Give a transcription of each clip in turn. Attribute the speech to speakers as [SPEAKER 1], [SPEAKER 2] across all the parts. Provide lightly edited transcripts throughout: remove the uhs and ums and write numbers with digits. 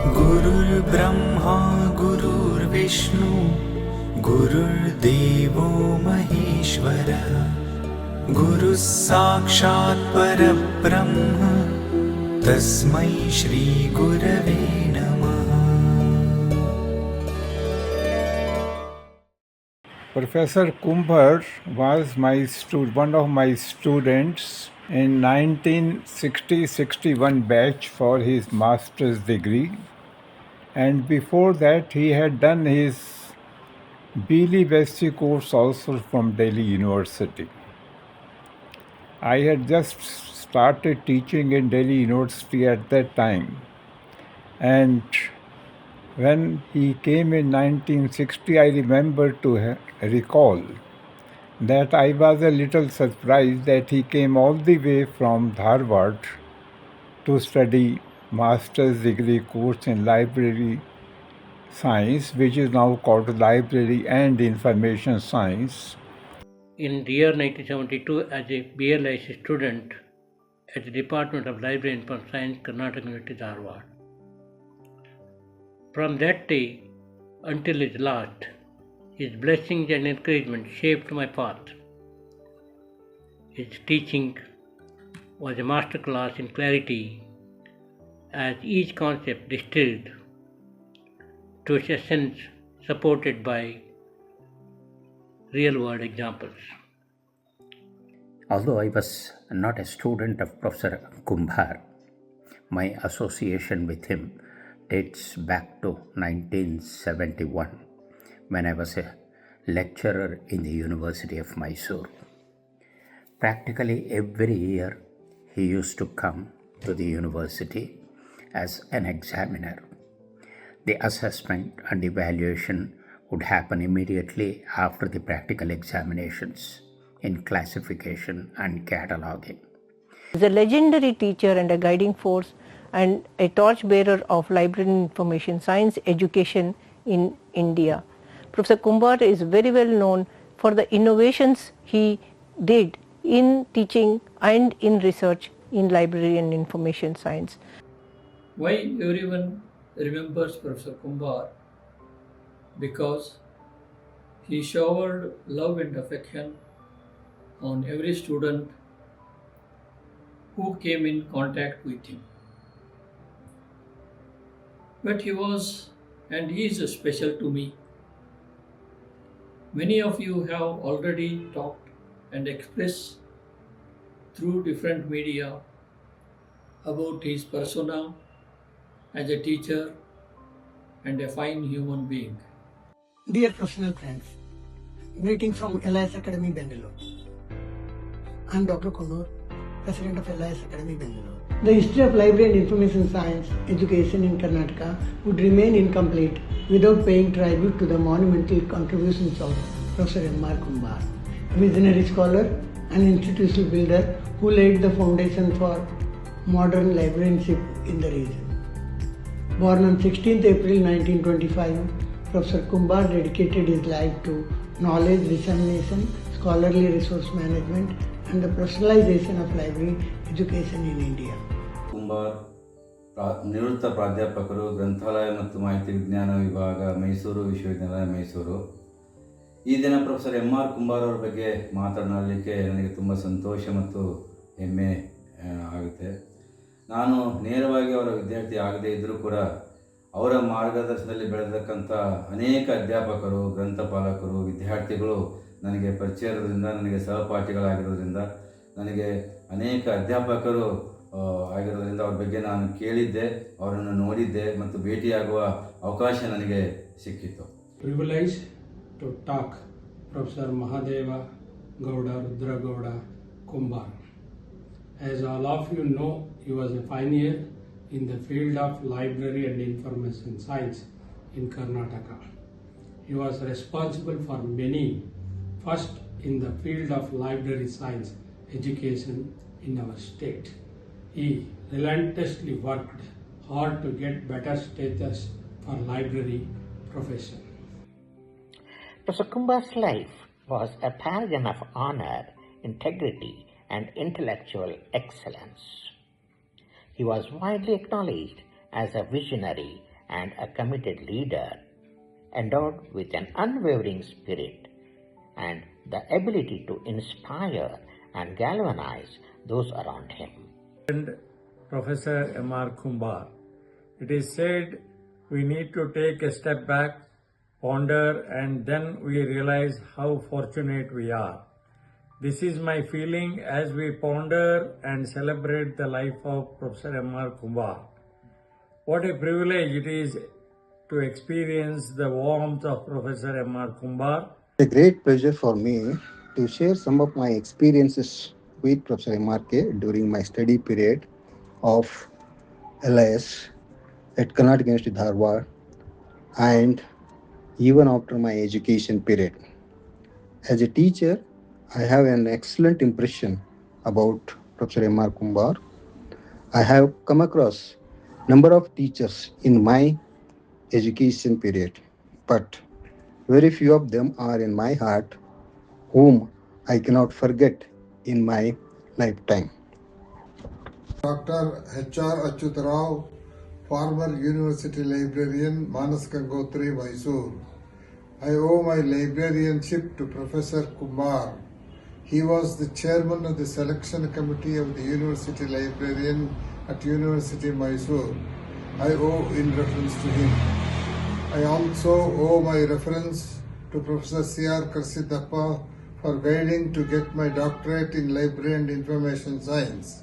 [SPEAKER 1] गुरुर्ब्रह्मा गुरुर्विष्णु गुरुर्देवो महेश्वरः गुरुः साक्षात् परब्रह्म तस्मै श्री गुरवे नमः।
[SPEAKER 2] Professor Kumbhar was one of my students in 1960-61 batch for his master's degree, and before that he had done his BLE course also from Delhi University. I had just started teaching in Delhi University at that time, and when he came in 1960, I remember to recall that I was a little surprised that he came all the way from Harvard to study master's degree course in library science, which is now called Library and Information Science.
[SPEAKER 3] In the year 1972, as a BLIC student at the Department of Library and Information Science, Karnataka University, Dharwad. From that day until his last, his blessings and encouragement shaped my path. His teaching was a masterclass in clarity, as each concept distilled to its essence, supported by real-world examples.
[SPEAKER 4] Although I was not a student of Professor Kumbhar, my association with him dates back to 1971, when I was a lecturer in the University of Mysore. Practically every year, he used to come to the university as an examiner. The assessment and evaluation would happen immediately after the practical examinations in classification and cataloging.
[SPEAKER 5] He is a legendary teacher and a guiding force and a torchbearer of library and information science education in India. Professor Kumbhar is very well known for the innovations he did in teaching and in research in library and information science.
[SPEAKER 6] Why everyone remembers Professor Kumbhar? Because he showered love and affection on every student who came in contact with him. But he was and he is special to me. Many of you have already talked and expressed through different media about his persona as a teacher and a fine human being.
[SPEAKER 7] Dear professional friends, greetings from LIS Academy, Bangalore. I am Dr. Kunur, President of LIS Academy, Bangalore. The history of library and information science education in Karnataka would remain incomplete without paying tribute to the monumental contributions of Professor M.R. Kumbhar, a visionary scholar and institutional builder who laid the foundation for modern librarianship in the region. Born on 16th April 1925, Professor Kumbhar dedicated his life to knowledge dissemination, scholarly resource management, and the professionalization of library education in India.
[SPEAKER 8] Kumbar ನಿವೃತ್ತ ಪ್ರಾಧ್ಯಾಪಕರು, ಗ್ರಂಥಾಲಯ ಮತ್ತು ಮಾಹಿತಿ ವಿಜ್ಞಾನ ವಿಭಾಗ, ಮೈಸೂರು ವಿಶ್ವವಿದ್ಯಾಲಯ, ಮೈಸೂರು. ಈ ದಿನ ಪ್ರೊಫೆಸರ್ M.R. ಕುಂಬಾರ್ ಅವರ ಬಗ್ಗೆ ಮಾತನಾಡಲಿಕ್ಕೆ ನನಗೆ ತುಂಬ ಸಂತೋಷ ಮತ್ತು ಹೆಮ್ಮೆ ಆಗುತ್ತೆ. ನಾನು ನೇರವಾಗಿ ಅವರ ವಿದ್ಯಾರ್ಥಿ ಆಗದೇ ಇದ್ದರೂ ಕೂಡ ಅವರ ಮಾರ್ಗದರ್ಶನದಲ್ಲಿ ಬೆಳೆದಕ್ಕಂಥ ಅನೇಕ ಅಧ್ಯಾಪಕರು, ಗ್ರಂಥಪಾಲಕರು, ವಿದ್ಯಾರ್ಥಿಗಳು ನನಗೆ ಪರಿಚಯ ಇರೋದ್ರಿಂದ, ನನಗೆ ಸಹಪಾಠಿಗಳಾಗಿರೋದ್ರಿಂದ, ನನಗೆ ಅನೇಕ ಅಧ್ಯಾಪಕರು ಆಗಿರೋದ್ರಿಂದ ಅವ್ರ ಬಗ್ಗೆ ನಾನು ಕೇಳಿದ್ದೆ, ಅವರನ್ನು ನೋಡಿದ್ದೆ ಮತ್ತು ಭೇಟಿಯಾಗುವ ಅವಕಾಶ ನನಗೆ ಸಿಕ್ಕಿತ್ತು.
[SPEAKER 9] Privileged to talk Professor Mahadeva Gowda Rudragowda Kumbhar. As all of you know, he was a pioneer in the field of library and information science in Karnataka. He was responsible for many first in the field of library science education in our state. He relentlessly worked hard to get better status for library profession.
[SPEAKER 10] Professor Kumbhar's life was a paragon of honor, integrity, and intellectual excellence. He was widely acknowledged as a visionary and a committed leader, endowed with an unwavering spirit and the ability to inspire and galvanize those around him.
[SPEAKER 9] And Professor M.R. Kumbar, it is said we need to take a step back, ponder, and then we realize how fortunate we are. This is my feeling as we ponder and celebrate the life of Professor M.R. Kumbar. What a privilege it is to experience the warmth of Professor M.R. Kumbar.
[SPEAKER 11] A great pleasure for me to share some of my experiences with Professor M.R.K. during my study period of LIS at Karnataka University, Dharwad, and even after my education period. As a teacher, I have an excellent impression about Professor M.R. Kumbar. I have come across number of teachers in my education period, but very few of them are in my heart, whom I cannot forget in my lifetime.
[SPEAKER 12] Dr. H.R. Achyutarao, former University Librarian, Manas Gangotri, Mysore. I owe my librarianship to Professor Kumbar. He was the chairman of the selection committee of the University Librarian at University Mysore. I owe in reference to him. I also owe my reference to Professor C.R. Karsidappa for guiding to get my doctorate in Library and Information Science.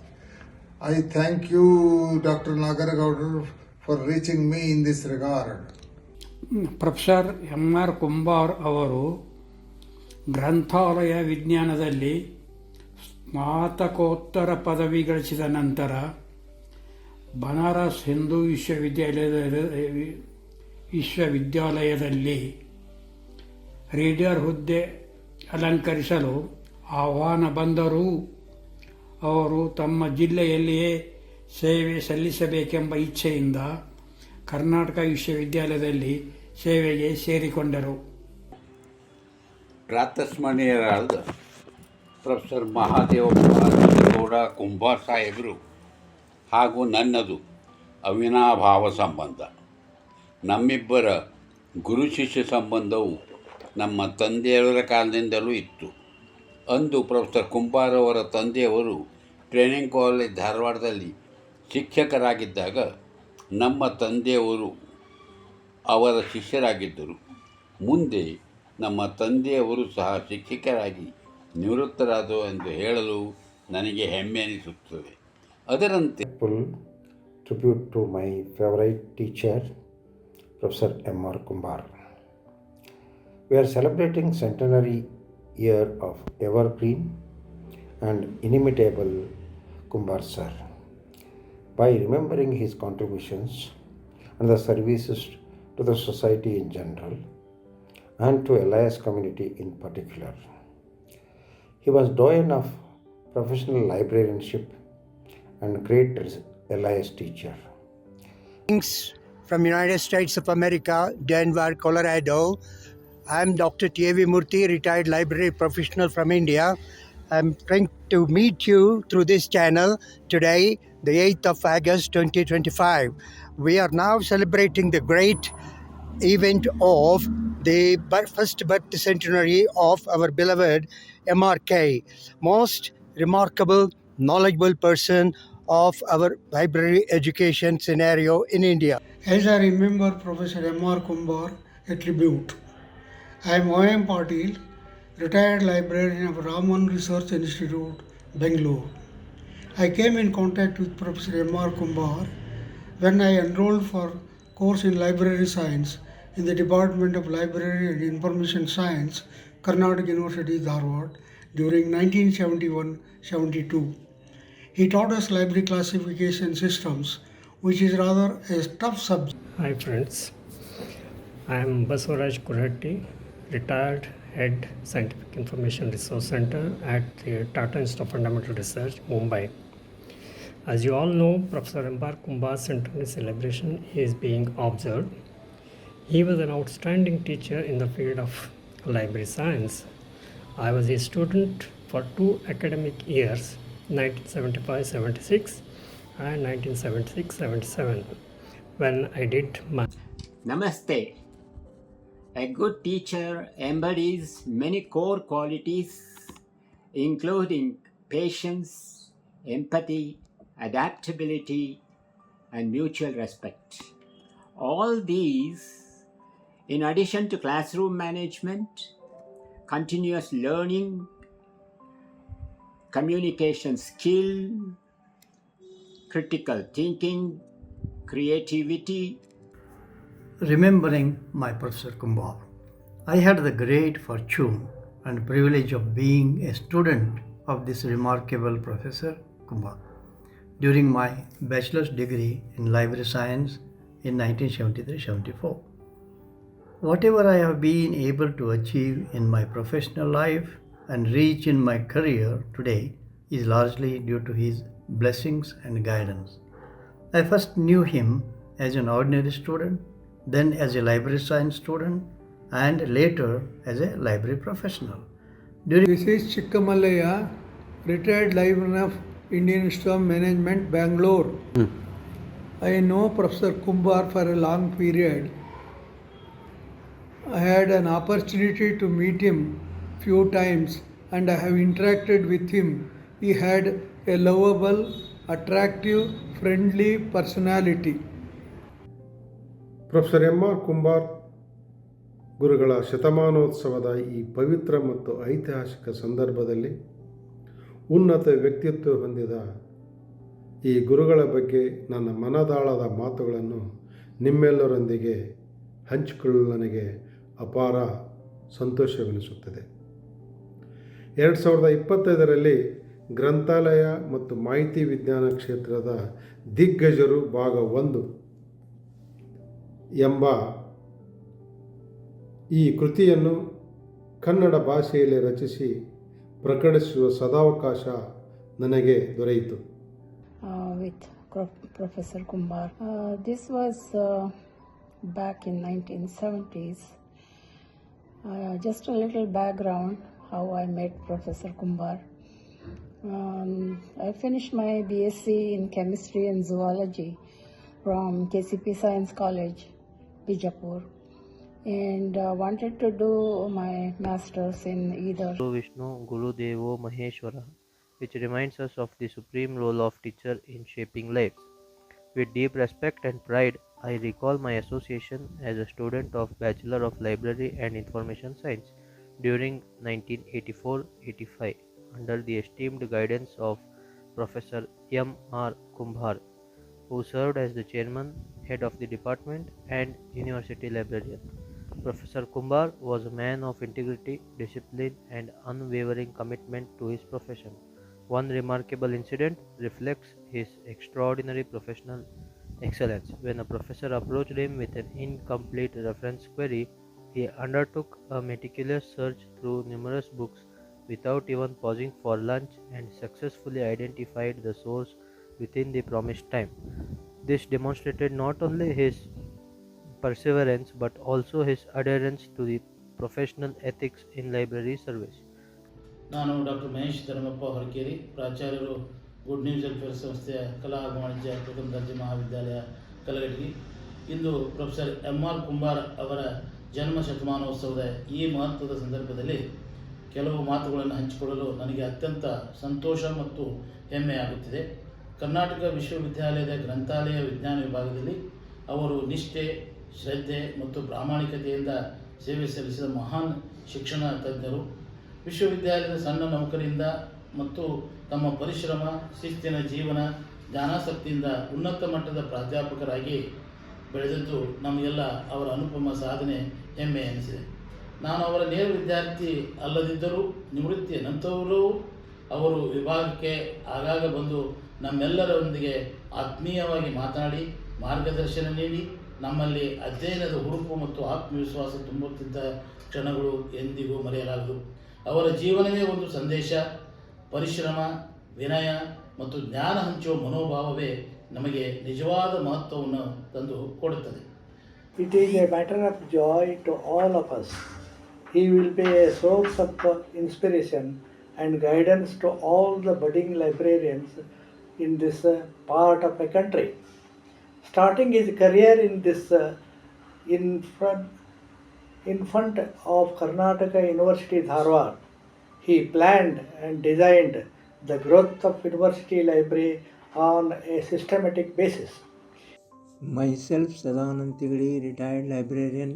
[SPEAKER 12] I thank you, Dr. Nagaragowda, for reaching me in this regard.
[SPEAKER 9] Professor M.R. Kumbar ಅವರು ಗ್ರಂಥಾಲಯ ವಿಜ್ಞಾನದಲ್ಲಿ ಸ್ನಾತಕೋತ್ತರ ಪದವಿ ಗಳಿಸಿದ ನಂತರ ಬನಾರಸ್ ಹಿಂದೂ ವಿಶ್ವವಿದ್ಯಾಲಯದಲ್ಲಿ reader ಹುದ್ದೆ ಅಲಂಕರಿಸಲು ಆಹ್ವಾನ ಬಂದರೂ ಅವರು ತಮ್ಮ ಜಿಲ್ಲೆಯಲ್ಲಿಯೇ ಸೇವೆ ಸಲ್ಲಿಸಬೇಕೆಂಬ ಇಚ್ಛೆಯಿಂದ ಕರ್ನಾಟಕ ವಿಶ್ವವಿದ್ಯಾಲಯದಲ್ಲಿ ಸೇವೆಗೆ ಸೇರಿಕೊಂಡರು.
[SPEAKER 13] ಪ್ರಾತಸ್ಮರಣೀಯರಾದ ಪ್ರೊಫೆಸರ್ ಮಹಾದೇವ ಗೌಡ ಕುಂಬಾರ್ ಸಾಹೇಬರು ಹಾಗೂ ನನ್ನದು ಅವಿನಾಭಾವ ಸಂಬಂಧ. ನಮ್ಮಿಬ್ಬರ ಗುರು ಶಿಷ್ಯ ಸಂಬಂಧವು ನಮ್ಮ ತಂದೆಯವರ ಕಾಲದಿಂದಲೂ ಇತ್ತು. ಅಂದು ಪ್ರೊಫೆಸರ್ ಕುಂಬಾರ್ ಅವರ ತಂದೆಯವರು ಟ್ರೈನಿಂಗ್ ಕಾಲೇಜ್ ಧಾರವಾಡದಲ್ಲಿ ಶಿಕ್ಷಕರಾಗಿದ್ದಾಗ ನಮ್ಮ ತಂದೆಯವರು ಅವರ ಶಿಷ್ಯರಾಗಿದ್ದರು. ಮುಂದೆ ನಮ್ಮ ತಂದೆಯವರು ಸಹ ಶಿಕ್ಷಕರಾಗಿ ನಿವೃತ್ತರಾದರು ಎಂದು ಹೇಳಲು ನನಗೆ ಹೆಮ್ಮೆ ಅನಿಸುತ್ತದೆ. ಅದರಂತೆ
[SPEAKER 14] tribute to my favorite teacher, Professor M.R. Kumbar. We are celebrating centenary year of evergreen and inimitable Kumbar sir. By remembering his contributions and the services to the society in general and to LIS community in particular. He was doyen of professional librarianship and great LIS teacher.
[SPEAKER 15] Greetings from United States of America, Denver, Colorado. I am Dr. T.A.V. Murthy, retired library professional from India. I am trying to meet you through this channel today, the 8th of August 2025. We are now celebrating the great event of the first birth centenary of our beloved MRK, most remarkable, knowledgeable person of our library education scenario in India.
[SPEAKER 16] As I remember Professor M.R. Kumbar, a tribute. I am O.M. Patil, retired librarian of Raman Research Institute, Bangalore. I came in contact with Professor M.R. Kumbar when I enrolled for course in library science in the Department of Library and Information Science, Karnataka University, Dharwad, during 1971-72. He taught us library classification systems, which is rather a tough subject.
[SPEAKER 17] Hi friends, I am Basavaraj Kurhatti, retired Head Scientific Information Resource Center at the Tata Institute of Fundamental Research, Mumbai. As you all know, Professor M.R. Kumbar's centenary celebration is being observed. He was an outstanding teacher in the field of library science. I was a student for 2 academic years, 1975-76 and 1976-77. when I did my
[SPEAKER 18] Namaste. A good teacher embodies many core qualities, including patience, empathy, adaptability, and mutual respect. All these, in addition to classroom management, continuous learning, communication skill, critical thinking, creativity.
[SPEAKER 15] Remembering my Professor Kumbar, I had the great fortune and privilege of being a student of this remarkable Professor Kumbar during my bachelor's degree in library science in 1973-74. Whatever I have been able to achieve in my professional life and reach in my career today is largely due to his blessings and guidance. I first knew him as an ordinary student, then as a library science student, and later as a library professional.
[SPEAKER 16] This is Chikkamalaya, retired librarian of Indian Institute of Management, Bangalore. I know Professor Kumbar for a long period. I had an opportunity to meet him few times and I have interacted with him. He had a lovable, attractive, friendly personality.
[SPEAKER 19] Professor M.R. Kumbar ಗುರುಗಳ ಶತಮಾನೋತ್ಸವದ ಈ ಪವಿತ್ರ ಮತ್ತು ಐತಿಹಾಸಿಕ ಸಂದರ್ಭದಲ್ಲಿ ಉನ್ನತ ವ್ಯಕ್ತಿತ್ವ ಹೊಂದಿದ ಈ ಗುರುಗಳ ಬಗ್ಗೆ ನನ್ನ ಮನದಾಳದ ಮಾತುಗಳನ್ನು ನಿಮ್ಮೆಲ್ಲರೊಂದಿಗೆ ಹಂಚಿಕೊಳ್ಳಲು ನನಗೆ ಅಪಾರ ಸಂತೋಷವೆನಿಸುತ್ತದೆ. 2025ರಲ್ಲಿ ಗ್ರಂಥಾಲಯ ಮತ್ತು ಮಾಹಿತಿ ವಿಜ್ಞಾನ ಕ್ಷೇತ್ರದ ದಿಗ್ಗಜರು ಭಾಗ 1 ಎಂಬ ಈ ಕೃತಿಯನ್ನು ಕನ್ನಡ ಭಾಷೆಯಲ್ಲಿ ರಚಿಸಿ ಪ್ರಕಟಿಸುವ ಸದಾವಕಾಶ ನನಗೆ ದೊರೆಯಿತು.
[SPEAKER 20] With Professor Kumbar. This was back in 1970s. Just a little background how I met Professor Kumbar. I finished my BSc in Chemistry and Zoology from KCP Science College, Bijapur, and wanted to do my masters in either
[SPEAKER 21] Guru Vishnu, Guru Devo Maheshwara, which reminds us of the supreme role of teacher in shaping lives. With deep respect and pride, I recall my association as a student of Bachelor of Library and Information Science during 1984-85 under the esteemed guidance of Professor M.R. Kumbar, who served as the chairman, head of the department and university librarian. Professor Kumbar was a man of integrity, discipline and unwavering commitment to his profession. One remarkable incident reflects his extraordinary professional excellence. When a professor approached him with an incomplete reference query, he undertook a meticulous search through numerous books without even pausing for lunch and successfully identified the source within the promised time. This demonstrated not only his perseverance but also his adherence to the professional ethics in library service.
[SPEAKER 22] ನಾನು doctor Mahesh Dharmappa Horakeri, ಪ್ರಾಚಾರ್ಯರು good news welfare ಸಂಸ್ಥೆಯ ಕಲಾ ಹಾಗೂ ವಾಣಿಜ್ಯ ಪ್ರಥಮ ದರ್ಜೆ ಮಹಾವಿದ್ಯಾಲಯ ಕಲಘಟಗಿ. ಇಂದು professor M.R. Kumbar ಅವರ ಜನ್ಮ ಶತಮಾನೋತ್ಸವದ ಈ ಮಹತ್ವದ ಸಂದರ್ಭದಲ್ಲಿ ಕೆಲವು ಮಾತುಗಳನ್ನು ಹಂಚಿಕೊಳ್ಳಲು ನನಗೆ ಅತ್ಯಂತ ಸಂತೋಷ ಮತ್ತು ಹೆಮ್ಮೆ ಆಗುತ್ತಿದೆ. ಕರ್ನಾಟಕ ವಿಶ್ವವಿದ್ಯಾಲಯದ ಗ್ರಂಥಾಲಯ ವಿಜ್ಞಾನ ವಿಭಾಗದಲ್ಲಿ ಅವರು ನಿಷ್ಠೆ, ಶ್ರದ್ಧೆ ಮತ್ತು ಪ್ರಾಮಾಣಿಕತೆಯಿಂದ ಸೇವೆ ಸಲ್ಲಿಸಿದ ಮಹಾನ್ ಶಿಕ್ಷಣ ತಜ್ಞರು. ವಿಶ್ವವಿದ್ಯಾಲಯದ ಸಣ್ಣ ನೌಕರಿಯಿಂದ ಮತ್ತು ತಮ್ಮ ಪರಿಶ್ರಮ, ಶಿಸ್ತಿನ ಜೀವನ, ಜ್ಞಾನಾಸಕ್ತಿಯಿಂದ ಉನ್ನತ ಮಟ್ಟದ ಪ್ರಾಧ್ಯಾಪಕರಾಗಿ ಬೆಳೆದದ್ದು ನಮಗೆಲ್ಲ ಅವರ ಅನುಪಮ ಸಾಧನೆ ಹೆಮ್ಮೆ ಎನಿಸಿದೆ. ನಾನು ಅವರ ನೇರ ವಿದ್ಯಾರ್ಥಿ ಅಲ್ಲದಿದ್ದರೂ ನಿವೃತ್ತಿಯ ನಂತರವೂ ಅವರು ವಿಭಾಗಕ್ಕೆ ಆಗಾಗ ಬಂದು ನಮ್ಮೆಲ್ಲರೊಂದಿಗೆ ಆತ್ಮೀಯವಾಗಿ ಮಾತನಾಡಿ ಮಾರ್ಗದರ್ಶನ ನೀಡಿ ನಮ್ಮಲ್ಲಿ ಅಧ್ಯಯನದ ಹುರುಪು ಮತ್ತು ಆತ್ಮವಿಶ್ವಾಸ ತುಂಬುತ್ತಿದ್ದ ಕ್ಷಣಗಳು ಎಂದಿಗೂ ಮರೆಯಲಾಗದು. ಅವರ ಜೀವನವೇ ಒಂದು ಸಂದೇಶ. ಪರಿಶ್ರಮ, ವಿನಯ ಮತ್ತು ಜ್ಞಾನ ಹಂಚುವ ಮನೋಭಾವವೇ ನಮಗೆ ನಿಜವಾದ ಮಹತ್ವವನ್ನು ತಂದು ಕೊಡುತ್ತದೆ.
[SPEAKER 23] It is a matter of joy to all of us. He will be a source of inspiration and guidance to all the budding librarians in this part of the country. Starting his career in this in front of Karnataka University Dharwad, he planned and designed the growth of university library on a systematic basis.
[SPEAKER 1] Myself, Sadanand Tigadi, retired librarian,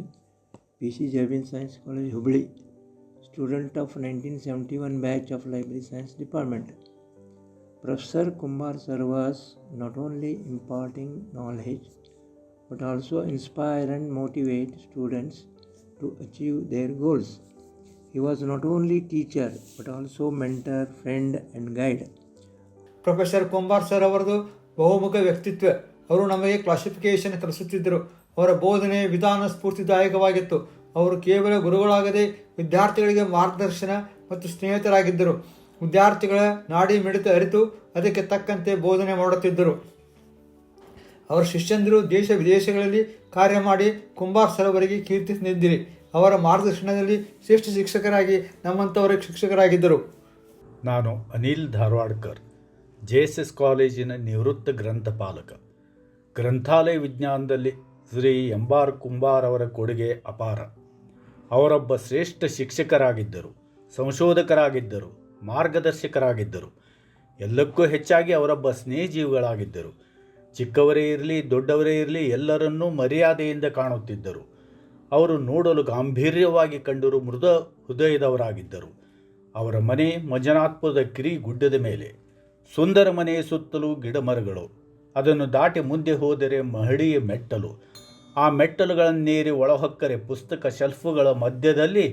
[SPEAKER 1] PC Jabin Science College, Hubli, student of 1971 batch of Library Science Department. Professor Kumbar sir was not only imparting knowledge but also inspire and motivate students to achieve their goals. He was not only teacher but also mentor, friend and guide.
[SPEAKER 2] Professor Kumbar sir ಅವರದು ಬಹುಮುಖ ವ್ಯಕ್ತಿತ್ವ. ಅವರು ನಮಗೆ classification ಕಲಿಸುತ್ತಿದ್ದರು. ಅವರ ಬೋಧನೆ ವಿಧಾನ ಸ್ಫೂರ್ತಿದಾಯಕವಾಗಿತ್ತು. ಅವರು ಕೇವಲ ಗುರುಗಳಾಗದೆ ವಿದ್ಯಾರ್ಥಿಗಳಿಗೆ ಮಾರ್ಗದರ್ಶನ ಮತ್ತು ಸ್ನೇಹಿತರಾಗಿದ್ದರು. ವಿದ್ಯಾರ್ಥಿಗಳ ನಾಡಿ ಮಿಡಿತ ಅರಿತು ಅದಕ್ಕೆ ತಕ್ಕಂತೆ ಬೋಧನೆ ಮಾಡುತ್ತಿದ್ದರು. ಅವರ ಶಿಷ್ಯಂದಿರು ದೇಶ ವಿದೇಶಗಳಲ್ಲಿ ಕಾರ್ಯ ಮಾಡಿ ಕುಂಬಾರ್ ಸರ್ ಅವರಿಗೆ ಕೀರ್ತಿ ತಂದಿದ್ದಿರಿ. ಅವರ ಮಾರ್ಗದರ್ಶನದಲ್ಲಿ ಶ್ರೇಷ್ಠ ಶಿಕ್ಷಕರಾಗಿ ನಮ್ಮಂಥವರಿಗೆ ಶಿಕ್ಷಕರಾಗಿದ್ದರು.
[SPEAKER 3] ನಾನು ಅನಿಲ್ ಧಾರವಾಡ್ಕರ್, JSS ಕಾಲೇಜಿನ ನಿವೃತ್ತ ಗ್ರಂಥಪಾಲಕ. ಗ್ರಂಥಾಲಯ ವಿಜ್ಞಾನದಲ್ಲಿ ಶ್ರೀ MR ಕುಂಬಾರ್ ಅವರ ಕೊಡುಗೆ ಅಪಾರ. ಅವರೊಬ್ಬ ಶ್ರೇಷ್ಠ ಶಿಕ್ಷಕರಾಗಿದ್ದರು, ಸಂಶೋಧಕರಾಗಿದ್ದರು, ಮಾರ್ಗದರ್ಶಕರಾಗಿದ್ದರು. ಎಲ್ಲಕ್ಕೂ ಹೆಚ್ಚಾಗಿ ಅವರೊಬ್ಬ ಸ್ನೇಹಜೀವಿಗಳಾಗಿದ್ದರು. ಚಿಕ್ಕವರೇ ಇರಲಿ ದೊಡ್ಡವರೇ ಇರಲಿ ಎಲ್ಲರನ್ನೂ ಮರ್ಯಾದೆಯಿಂದ ಕಾಣುತ್ತಿದ್ದರು. ಅವರು ನೋಡಲು ಗಾಂಭೀರ್ಯವಾಗಿ ಕಂಡರೂ ಮೃದ ಹೃದಯದವರಾಗಿದ್ದರು. ಅವರ ಮನೆ ಮಂಜುನಾಥ್ಪುರದ ಕಿರಿ ಗುಡ್ಡದ ಮೇಲೆ. ಸುಂದರ ಮನೆಯ ಸುತ್ತಲೂ ಗಿಡಮರಗಳು. ಅದನ್ನು ದಾಟಿ ಮುಂದೆ ಹೋದರೆ ಮಹಡಿಯ ಮೆಟ್ಟಲು. ಆ ಮೆಟ್ಟಲುಗಳನ್ನೇರಿ ಒಳಹೊಕ್ಕರೆ ಪುಸ್ತಕ ಶೆಲ್ಫುಗಳ ಮಧ್ಯದಲ್ಲಿ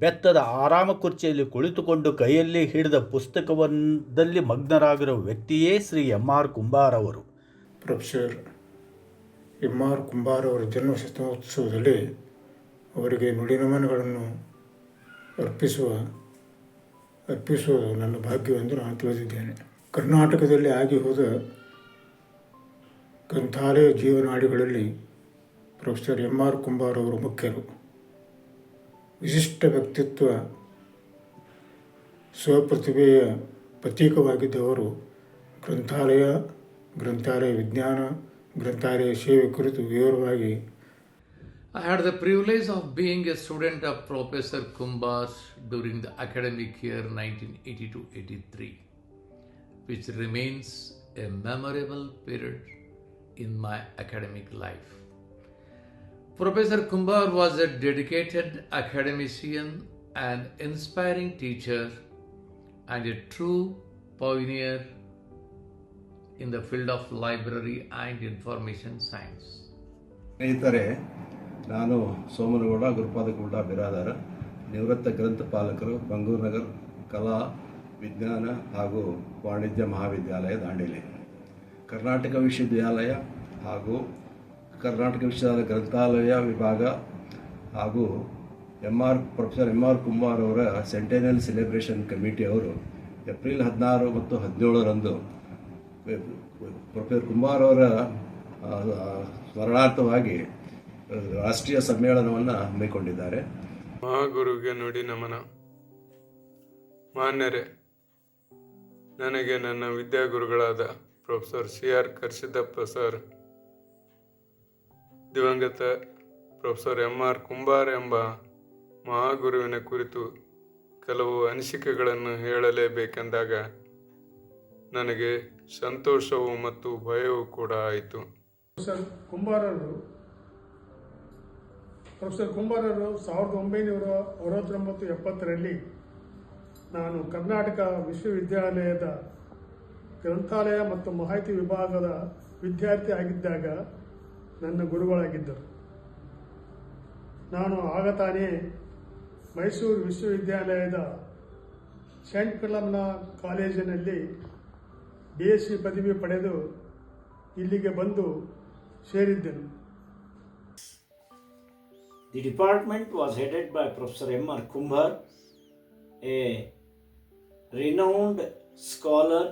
[SPEAKER 3] ಬೆತ್ತದ ಆರಾಮ ಕುರ್ಚಿಯಲ್ಲಿ ಕುಳಿತುಕೊಂಡು ಕೈಯಲ್ಲಿ ಹಿಡಿದ ಪುಸ್ತಕವೊಂದಲ್ಲಿ ಮಗ್ನರಾಗಿರುವ ವ್ಯಕ್ತಿಯೇ ಶ್ರೀ MR ಕುಂಬಾರ್ ಅವರು.
[SPEAKER 24] ಪ್ರೊಫೆಸರ್ MR ಕುಂಬಾರ್ ಅವರ ಜನ್ಮ ಶತಮಾನೋತ್ಸವದಲ್ಲಿ ಅವರಿಗೆ ನುಡಿನಮನಗಳನ್ನು ಅರ್ಪಿಸುವುದು ನನ್ನ ಭಾಗ್ಯವೆಂದು ನಾನು ತಿಳಿದಿದ್ದೇನೆ. ಕರ್ನಾಟಕದಲ್ಲಿ ಆಗಿ ಹೋದ ಗ್ರಂಥಾಲಯ ಜೀವನಾಡಿಗಳಲ್ಲಿ ಪ್ರೊಫೆಸರ್ MR ಕುಂಬಾರ್ ಅವರು ಮುಖ್ಯರು. ವಿಶಿಷ್ಟ ವ್ಯಕ್ತಿತ್ವ, ಸ್ವಪ್ರತಿಭೆಯ ಪ್ರತೀಕವಾಗಿದ್ದವರು ಗ್ರಂಥಾಲಯ ವಿಜ್ಞಾನ, ಗ್ರಂಥಾಲಯ ಸೇವೆ ಕುರಿತು ವಿವರವಾಗಿ.
[SPEAKER 25] I had the privilege of being a student of Professor Kumbar during the academic year 1982-83, which remains a memorable period in my academic life. Professor Kumbar was a dedicated academician, an inspiring teacher, and a true pioneer in the field of library and information science.
[SPEAKER 26] ಸ್ನೇಹಿತರೆ, ನಾನು ಸೋಮನಗೌಡ ಗುರುಪಾದಗೌಡ ಬಿರಾದಾರ, ನಿವೃತ್ತ ಗ್ರಂಥಪಾಲಕರು, ಬಂಗೂರು ನಗರ್ ಕಲಾ ವಿಜ್ಞಾನ ಹಾಗೂ ವಾಣಿಜ್ಯ ಮಹಾವಿದ್ಯಾಲಯ ದಾಂಡೇಲಿ. ಕರ್ನಾಟಕ ವಿಶ್ವವಿದ್ಯಾಲಯ ಹಾಗೂ ಕರ್ನಾಟಕ ವಿಶ್ವವಿದ್ಯಾಲಯ ಗ್ರಂಥಾಲಯ ವಿಭಾಗ ಹಾಗೂ ಪ್ರೊಫೆಸರ್ MR ಕುಂಬಾರ್ ಅವರ ಸೆಂಟೆನಿಯಲ್ ಸೆಲೆಬ್ರೇಷನ್ ಕಮಿಟಿ ಅವರು ಏಪ್ರಿಲ್ 16 ಮತ್ತು 17ರಂದು ಪ್ರೊಫೆಸರ್ ಕುಂಬಾರ್ ಅವರ ಸ್ಮರಣಾರ್ಥವಾಗಿ ರಾಷ್ಟ್ರೀಯ ಸಮ್ಮೇಳನವನ್ನು ಹಮ್ಮಿಕೊಂಡಿದ್ದಾರೆ.
[SPEAKER 27] ಮಹಾಗುರುಗೆ ನುಡಿ ನಮನ. ಮಾನ್ಯರೇ, ನನಗೆ ನನ್ನ ವಿದ್ಯಾಗುರುಗಳಾದ ಪ್ರೊಫೆಸರ್ CR ಕರ್ಸಿದ್ದಪ್ಪ ಸರ್, ದಿವಂಗತ ಪ್ರೊಫೆಸರ್ MR ಕುಂಬಾರ್ ಎಂಬ ಮಹಾಗುರುವಿನ ಕುರಿತು ಕೆಲವು ಅನಿಸಿಕೆಗಳನ್ನು ಹೇಳಲೇಬೇಕೆಂದಾಗ ನನಗೆ ಸಂತೋಷವೂ ಮತ್ತು ಭಯವೂ ಕೂಡ ಆಯಿತು.
[SPEAKER 28] ಪ್ರೊಫೆಸರ್ ಕುಂಬಾರರು 1969-70ರಲ್ಲಿ ನಾನು ಕರ್ನಾಟಕ ವಿಶ್ವವಿದ್ಯಾಲಯದ ಗ್ರಂಥಾಲಯ ಮತ್ತು ಮಾಹಿತಿ ವಿಭಾಗದ ವಿದ್ಯಾರ್ಥಿ ಆಗಿದ್ದಾಗ ನನ್ನ ಗುರುಗಳಾಗಿದ್ದರು. ನಾನು ಆಗ ತಾನೇ ಮೈಸೂರು ವಿಶ್ವವಿದ್ಯಾಲಯದ ಸೆಂಟ್ ಫಿಲಮ್ನ ಕಾಲೇಜಿನಲ್ಲಿ BSc ಪದವಿ ಪಡೆದು ಇಲ್ಲಿಗೆ ಬಂದು ಸೇರಿದ್ದೆನು.
[SPEAKER 18] The department was headed by Professor MR Kumbar, a renowned scholar,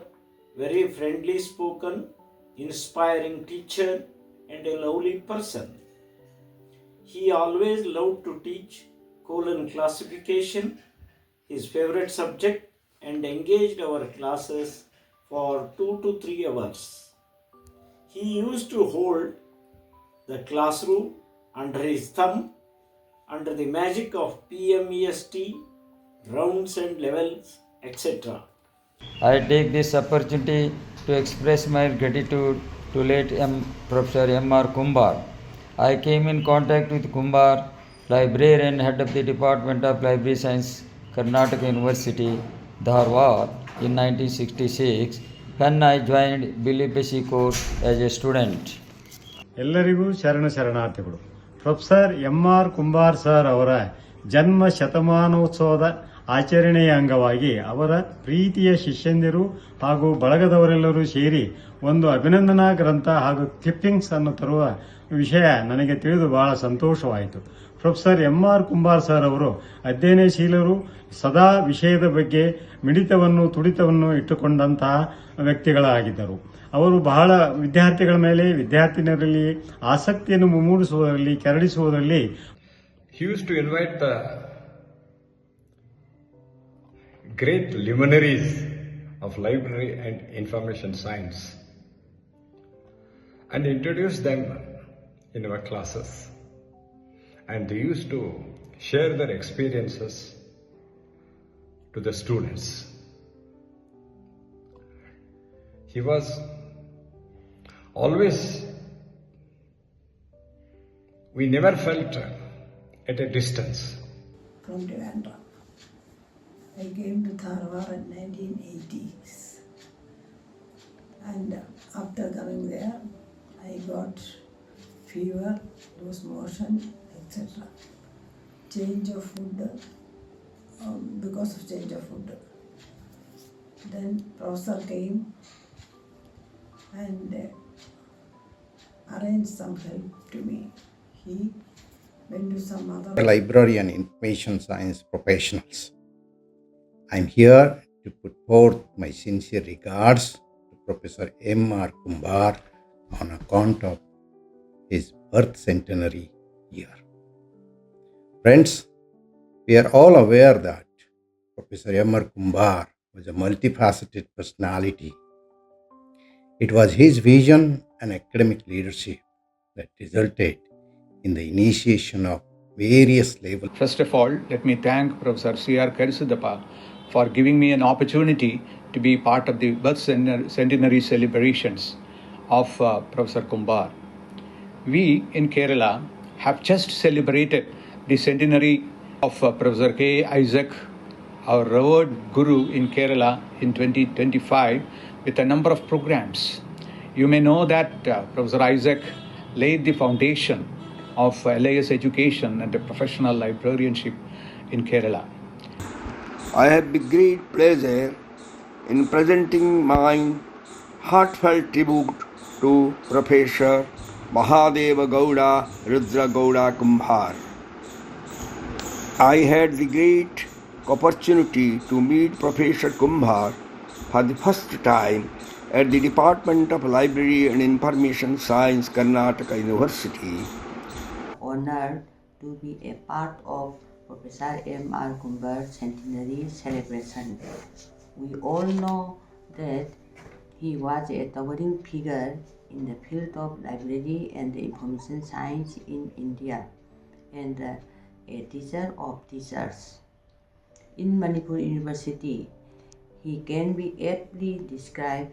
[SPEAKER 18] very friendly spoken, inspiring teacher and a lovely person. He always loved to teach colon classification, his favorite subject, and engaged our classes for 2 to 3 hours. He used to hold the classroom under his thumb, under the magic of PMEST, rounds and levels, etc.
[SPEAKER 4] I take this opportunity to express my gratitude to late Professor M.R. Kumbar. I came in contact with Kumbar, librarian, head of the Department of Library Science, Karnataka University, Dharwad, in 1966 when I joined BLPC course as a student.
[SPEAKER 5] ಎಲ್ಲರಿಗೂ ಶರಣಾರ್ಥಿಗಳು. Professor MR. Kumbar sir ಅವರ ಜನ್ಮ ಶತಮಾನೋತ್ಸವದ ಆಚರಣೆಯ ಅಂಗವಾಗಿ ಅವರ ಪ್ರೀತಿಯ ಶಿಷ್ಯಂದಿರು ಹಾಗೂ ಬಳಗದವರೆಲ್ಲರೂ ಸೇರಿ ಒಂದು ಅಭಿನಂದನಾ ಗ್ರಂಥ ಹಾಗೂ ಕ್ಲಿಪ್ಪಿಂಗ್ಸ್ ಅನ್ನು ತರುವ ವಿಷಯ ನನಗೆ ತಿಳಿದು ಬಹಳ ಸಂತೋಷವಾಯಿತು. Professor MR. ಕುಂಬಾರ್ ಸರ್ ಅವರು ಅಧ್ಯಯನಶೀಲರು, ಸದಾ ವಿಷಯದ ಬಗ್ಗೆ ಮಿಡಿತವನ್ನು ತುಡಿತವನ್ನು ಇಟ್ಟುಕೊಂಡಂತಹ ವ್ಯಕ್ತಿಗಳಾಗಿದ್ದರು. ಅವರು ಬಹಳ ವಿದ್ಯಾರ್ಥಿಗಳ ಮೇಲೆ, ವಿದ್ಯಾರ್ಥಿನಿಯರಲ್ಲಿ ಆಸಕ್ತಿಯನ್ನು ಮೂಡಿಸುವುದರಲ್ಲಿ, ಕೆರಳಿಸುವುದರಲ್ಲಿ.
[SPEAKER 6] He used to invite the great luminaries of library and information science and introduce them in our classes, and they used to share their experiences to the students. He was always, we never felt at a distance.
[SPEAKER 7] From Trivandrum. I came to Dharwad in 1980s, and after coming there, I got fever, loose motion, etc. Change of food, because of change of food. Then professor came and arranged some help to me. He went to some other
[SPEAKER 14] library and information science professionals. I'm here to put forth my sincere regards to Professor M.R. Kumbar on account of his birth centenary year. Friends, we are all aware that Professor M.R. Kumbar was a multifaceted personality. It was his vision and academic leadership that resulted in the initiation of various levels.
[SPEAKER 8] First of all, let me thank Professor C.R. Karisudappa for giving me an opportunity to be part of the birth centenary celebrations of Professor Kumbar. We in Kerala have just celebrated the centenary of Professor K. Isaac, our revered Guru in Kerala, in 2025 with a number of programs. You may know that Professor Isaac laid the foundation of LIS education and the professional librarianship in Kerala.
[SPEAKER 10] I have the great pleasure in presenting my heartfelt tribute to Professor Mahadeva Gowda Rudra Gowda Kumbar. I had the great opportunity to meet Professor Kumbar for the first time at the Department of Library and Information Science, Karnataka University.
[SPEAKER 11] Honored to be a part of Professor M.R. Kumbar's centenary celebration. We all know that he was a towering figure in the field of library and information science in India, and a teacher of teachers. In Manipur University, he can be aptly described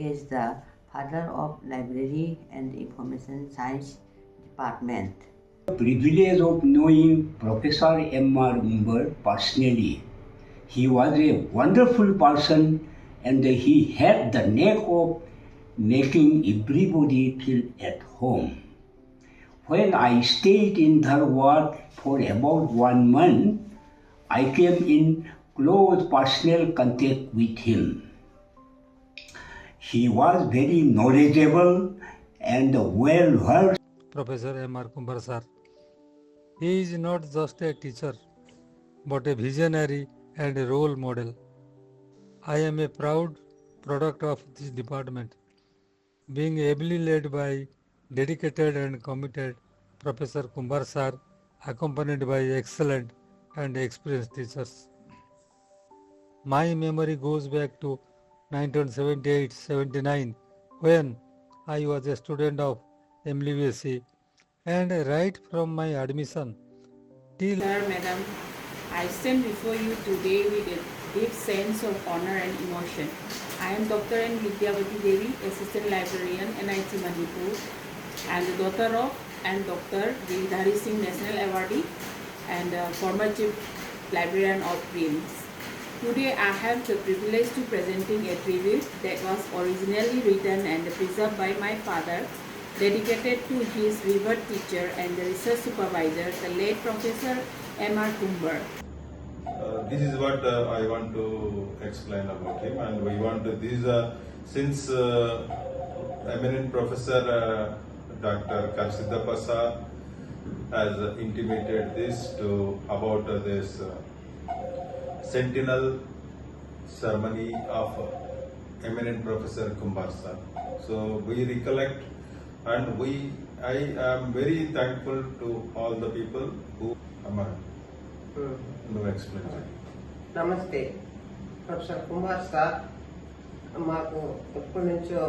[SPEAKER 11] as the father of library and information science department.
[SPEAKER 12] The privilege of knowing Professor M.R. Kumbar personally. He was a wonderful person and he had the knack of making everybody feel at home. When I stayed in Dharwad for about 1 month, I came in close personal contact with him. He was very knowledgeable and well versed.
[SPEAKER 29] Professor M.R. Kumbar sir. He is not just a teacher, but a visionary and a role model. I am a proud product of this department, being ably led by dedicated and committed Professor Kumbar sir, accompanied by excellent and experienced teachers. My memory goes back to 1978-79 when I was a student of MLVSC and right from my admission till.
[SPEAKER 9] Sir, Madam, I stand before you today with a deep sense of honor and emotion. I am Dr. N. Vidyavati Devi, Assistant Librarian, NIT Manipur, and the daughter of and Dr. Giridhari Singh, National Awardee, and former Chief Librarian of PRIMS. Today I have the privilege to presenting a tribute that was originally written and preserved by my father, dedicated to his revered teacher and the research supervisor, the late Professor M.R. Kumbar.
[SPEAKER 13] This is what I want to explain about him, and we want to, since eminent Professor Dr. Karsiddappa Sir has intimated this about this centennial ceremony of eminent Professor Kumbar Sir. So we recollect, and I am very thankful to all the people who no explanation.
[SPEAKER 15] నమస్తే professor Kumar sir మాకు ఎప్పటి నుంచో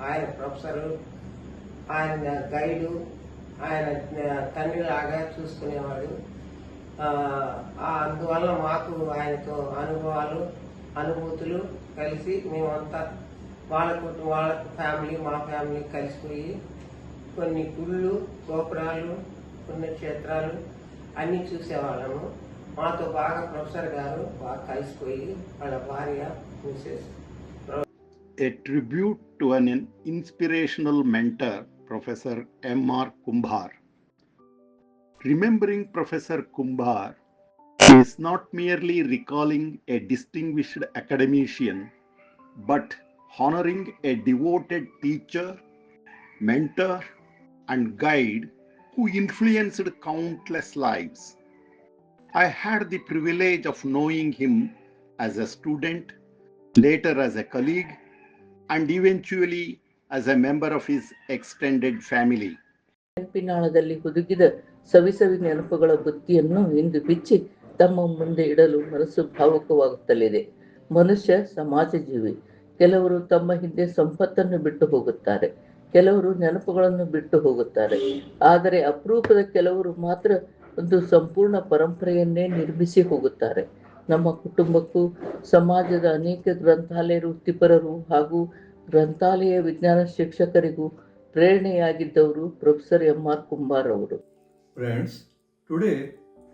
[SPEAKER 15] ఆయన professor, ఆయన guide, ఆయన తండ్రిలాగా చూసుకునేవాడు. అందువల్ల మాకు ఆయనతో అనుభవాలు, అనుభూతులు కలిసి మేమంతా వాళ్ళ ఫ్యామిలీ, మా ఫ్యామిలీ కలిసిపోయి కొన్ని గుళ్ళు, గోపురాలు, పుణ్యక్షేత్రాలు అన్నీ చూసేవాళ్ళము. మాతో బాగా ప్రొఫెసర్ గారు బాగా కలిసిపోయి వాళ్ళ భార్య Mrs.
[SPEAKER 16] A tribute to an inspirational mentor, Professor M.R. Kumbar. Remembering Professor Kumbar is not merely recalling a distinguished academician, but honoring a devoted teacher, mentor, and guide who influenced countless lives. I had the privilege of knowing him as a student, later as a colleague, and eventually as a member of his extended family.
[SPEAKER 17] ನೆನಪಿನಾಳದಲ್ಲಿ ಹುದುಗಿದ ಸವಿಸವಿ ನೆನಪುಗಳ ಬುತ್ತಿಯನ್ನು ಇಂದು ಬಿಚ್ಚಿ ತಮ್ಮ ಮುಂದೆ ಇಡಲು ಮನಸ್ಸು ಭಾವುಕವಾಗುತ್ತಲಿದೆ. ಮನುಷ್ಯ ಸಮಾಜ ಜೀವಿ. ಕೆಲವರು ತಮ್ಮ ಹಿಂದೆ ಸಂಪತ್ತನ್ನು ಬಿಟ್ಟು ಹೋಗುತ್ತಾರೆ, ಕೆಲವರು ನೆನಪುಗಳನ್ನು ಬಿಟ್ಟು ಹೋಗುತ್ತಾರೆ. ಆದರೆ ಅಪರೂಪದ ಕೆಲವರು ಮಾತ್ರ ಒಂದು ಸಂಪೂರ್ಣ ಪರಂಪರೆಯನ್ನೇ ನಿರ್ಮಿಸಿ ಹೋಗುತ್ತಾರೆ. ನಮ್ಮ ಕುಟುಂಬಕ್ಕೂ ಸಮಾಜದ ಅನೇಕ ಗ್ರಂಥಾಲಯ ವೃತ್ತಿಪರರು ಹಾಗೂ ಗ್ರಂಥಾಲಯ ವಿಜ್ಞಾನ ಶಿಕ್ಷಕರಿಗೂ ಪ್ರೇರಣೆಯಾಗಿದ್ದವರು ಪ್ರೊಫೆಸರ್ M.R. ಕುಂಬಾರ್ ಅವರು.
[SPEAKER 19] Friends, today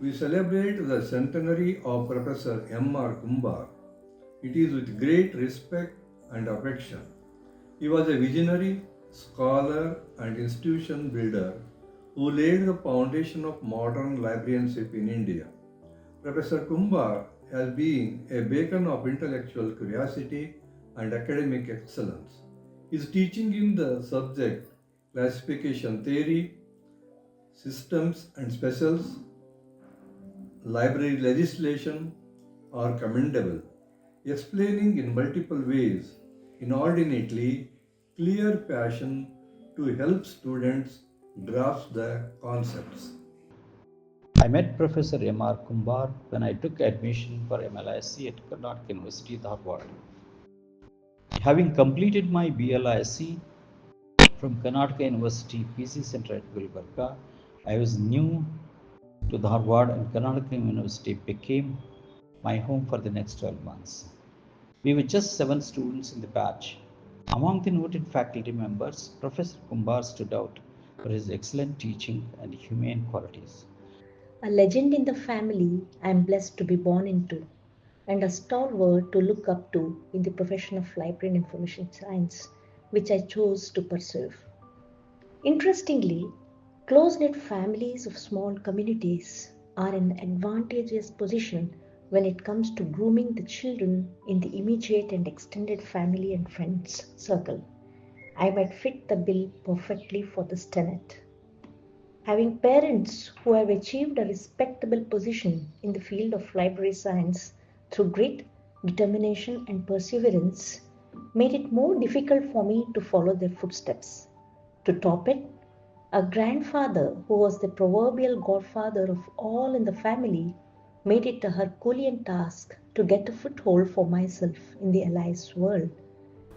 [SPEAKER 19] we celebrate the centenary of Professor M.R. Kumbar. It is with great respect and affection. He was a visionary, scholar and institution builder who laid the foundation of modern librarianship in India. Professor Kumbar has been a beacon of intellectual curiosity and academic excellence. His teaching in the subject classification theory, systems and specials, library legislation are commendable, explaining in multiple ways, inordinately clear passion to help students grasp the concepts.
[SPEAKER 3] I met Professor M.R. Kumbar when I took admission for MLISC at Karnataka University, Dharwad. Having completed my BLISC from Karnataka University PC Center at Gulbarga, I was new to Dharwad, and Karnataka University became my home for the next 12 months. We were just 7 students in the batch. Among the noted faculty members, Professor Kumbar stood out for his excellent teaching and humane qualities.
[SPEAKER 20] A legend in the family I am blessed to be born into, and a stalwart to look up to in the profession of library and information science, which I chose to pursue. Interestingly, close-knit families of small communities are in an advantageous position when it comes to grooming the children in the immediate and extended family and friends circle. I might fit the bill perfectly for this tenet. Having parents who have achieved a respectable position in the field of library science through grit, determination, and perseverance made it more difficult for me to follow their footsteps. To top it, a grandfather who was the proverbial godfather of all in the family made it a Herculean task to get a foothold for myself in the Alice world.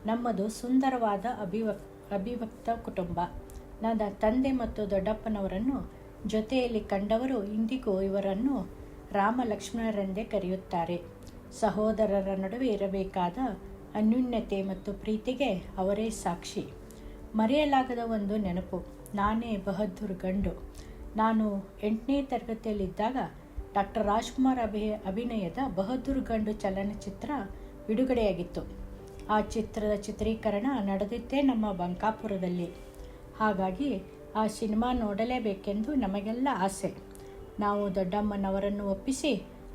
[SPEAKER 21] ನಮ್ಮದು ಸುಂದರವಾದ ಅವಿಭಕ್ತ ಕುಟುಂಬ.
[SPEAKER 1] ನನ್ನ ತಂದೆ ಮತ್ತು ದೊಡ್ಡಪ್ಪನವರನ್ನು ಜೊತೆಯಲ್ಲಿ ಕಂಡವರು ಇಂದಿಗೂ ಇವರನ್ನು ರಾಮ ಲಕ್ಷ್ಮಣರೆಂದೇ ಕರೆಯುತ್ತಾರೆ. ಸಹೋದರರ ನಡುವೆ ಇರಬೇಕಾದ ಅನ್ಯೋನ್ಯತೆ ಮತ್ತು ಪ್ರೀತಿಗೆ ಅವರೇ ಸಾಕ್ಷಿ. ಮರೆಯಲಾಗದ ಒಂದು ನೆನಪು, ನಾನೇ ಬಹದ್ದೂರ್ ಗಂಡು. ನಾನು 8ನೇ ತರಗತಿಯಲ್ಲಿದ್ದಾಗ ಡಾಕ್ಟರ್ ರಾಜ್ಕುಮಾರ್ ಅಭಿನಯದ ಬಹದ್ದೂರ್ ಗಂಡು ಚಲನಚಿತ್ರ ಬಿಡುಗಡೆಯಾಗಿತ್ತು. ಆ ಚಿತ್ರದ ಚಿತ್ರೀಕರಣ ನಡೆದಿದ್ದೇ ನಮ್ಮ ಬಂಕಾಪುರದಲ್ಲಿ. ಹಾಗಾಗಿ ಆ ಸಿನಿಮಾ ನೋಡಲೇಬೇಕೆಂದು ನಮಗೆಲ್ಲ ಆಸೆ. ನಾವು ದೊಡ್ಡಮ್ಮನವರನ್ನು ಒಪ್ಪಿಸಿ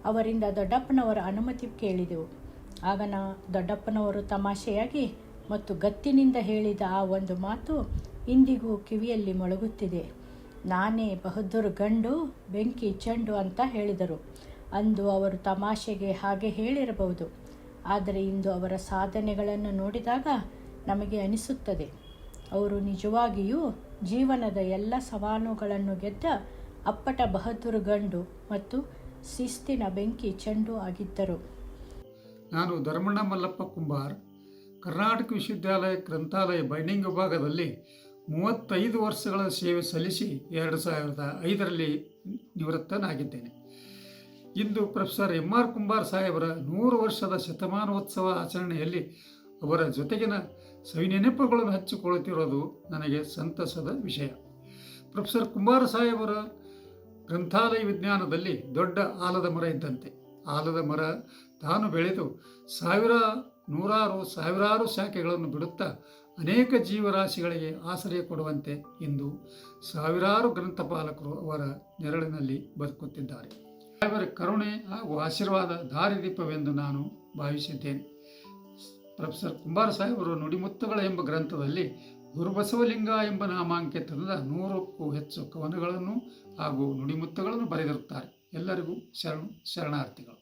[SPEAKER 1] ಅವರಿಂದ ದೊಡ್ಡಪ್ಪನವರ ಅನುಮತಿ ಕೇಳಿದೆವು. ಆಗ ದೊಡ್ಡಪ್ಪನವರು ತಮಾಷೆಯಾಗಿ ಮತ್ತು ಗತ್ತಿನಿಂದ ಹೇಳಿದ ಆ ಒಂದು ಮಾತು ಇಂದಿಗೂ ಕಿವಿಯಲ್ಲಿ ಮೊಳಗುತ್ತಿದೆ. ನಾನೇ ಬಹದ್ದೂರ್ ಗಂಡು, ಬೆಂಕಿ ಚೆಂಡು ಅಂತ ಹೇಳಿದರು. ಅಂದು ಅವರು ತಮಾಷೆಗೆ ಹಾಗೆ ಹೇಳಿರಬಹುದು. ಆದರೆ ಇಂದು ಅವರ ಸಾಧನೆಗಳನ್ನು ನೋಡಿದಾಗ ನಮಗೆ ಅನಿಸುತ್ತದೆ, ಅವರು ನಿಜವಾಗಿಯೂ ಜೀವನದ ಎಲ್ಲ ಸವಾಲುಗಳನ್ನು ಗೆದ್ದ ಅಪ್ಪಟ ಬಹದ್ದೂರ್ ಗಂಡು ಮತ್ತು ಶಿಸ್ತಿನ ಬೆಂಕಿ ಚೆಂಡು ಆಗಿದ್ದರು.
[SPEAKER 2] ನಾನು ಧರ್ಮಣ್ಣ ಮಲ್ಲಪ್ಪ ಕುಂಬಾರ್, ಕರ್ನಾಟಕ ವಿಶ್ವವಿದ್ಯಾಲಯ ಗ್ರಂಥಾಲಯ ಬೈಂಡಿಂಗ್ ವಿಭಾಗದಲ್ಲಿ 35 ವರ್ಷಗಳ ಸೇವೆ ಸಲ್ಲಿಸಿ 2005ರಲ್ಲಿ ನಿವೃತ್ತನಾಗಿದ್ದೇನೆ. ಇಂದು ಪ್ರೊಫೆಸರ್ ಎಂ.ಆರ್. ಕುಂಬಾರ್ ಸಾಹೇಬರ 100 ವರ್ಷದ ಶತಮಾನೋತ್ಸವ ಆಚರಣೆಯಲ್ಲಿ ಅವರ ಜೊತೆಗಿನ ಸವಿನೆನಪುಗಳನ್ನು ಹಂಚಿಕೊಳ್ಳುತ್ತಿರೋದು ನನಗೆ ಸಂತಸದ ವಿಷಯ. ಪ್ರೊಫೆಸರ್ ಕುಂಬಾರ ಸಾಹೇಬರ ಗ್ರಂಥಾಲಯ ವಿಜ್ಞಾನದಲ್ಲಿ ದೊಡ್ಡ ಆಲದ ಮರ ಇದ್ದಂತೆ. ಆಲದ ಮರ ತಾನು ಬೆಳೆದು ಸಾವಿರಾರು ಶಾಖೆಗಳನ್ನು ಬಿಡುತ್ತಾ ಅನೇಕ ಜೀವರಾಶಿಗಳಿಗೆ ಆಶ್ರಯ ಕೊಡುವಂತೆ ಇಂದು ಸಾವಿರಾರು ಗ್ರಂಥಪಾಲಕರು ಅವರ ನೆರಳಿನಲ್ಲಿ ಬದುಕುತ್ತಿದ್ದಾರೆ. ಸಾಹೇಬರ ಕರುಣೆ ಹಾಗೂ ಆಶೀರ್ವಾದ ದಾರಿದೀಪವೆಂದು ನಾನು ಭಾವಿಸಿದ್ದೇನೆ. ಪ್ರೊಫೆಸರ್ ಕುಂಬಾರ ಸಾಹೇಬರು ನುಡಿಮುತ್ತುಗಳ ಎಂಬ ಗ್ರಂಥದಲ್ಲಿ ಗುರುಬಸವಲಿಂಗ ಎಂಬ ನಾಮಾಂಕಿತದ 100ಕ್ಕೂ ಹೆಚ್ಚು ಕವನಗಳನ್ನು ಹಾಗೂ ನುಡಿಮುತ್ತುಗಳನ್ನು ಬರೆದಿರುತ್ತಾರೆ. ಎಲ್ಲರಿಗೂ ಶರಣಾರ್ಥಿಗಳು.